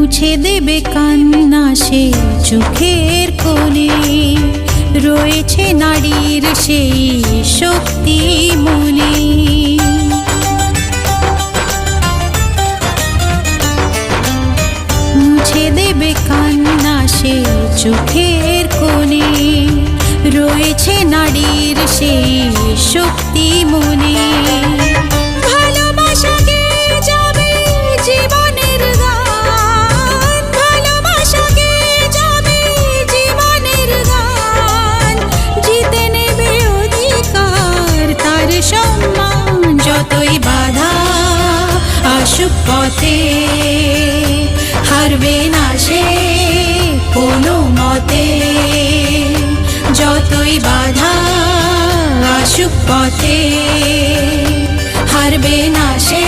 মুছে দেবে কান্না সে চোখের কোণে, রয়েছে নারীর সেই শক্তি মনে। মুছে দেবে কান্না সে চোখের কোণে, রয়েছে নারীর সেই শক্তি মনে। যতই বাধা আসুক পথে, হারবে না সে কোনো মতে। যতই বাধা আসুক পথে, হারবে না সে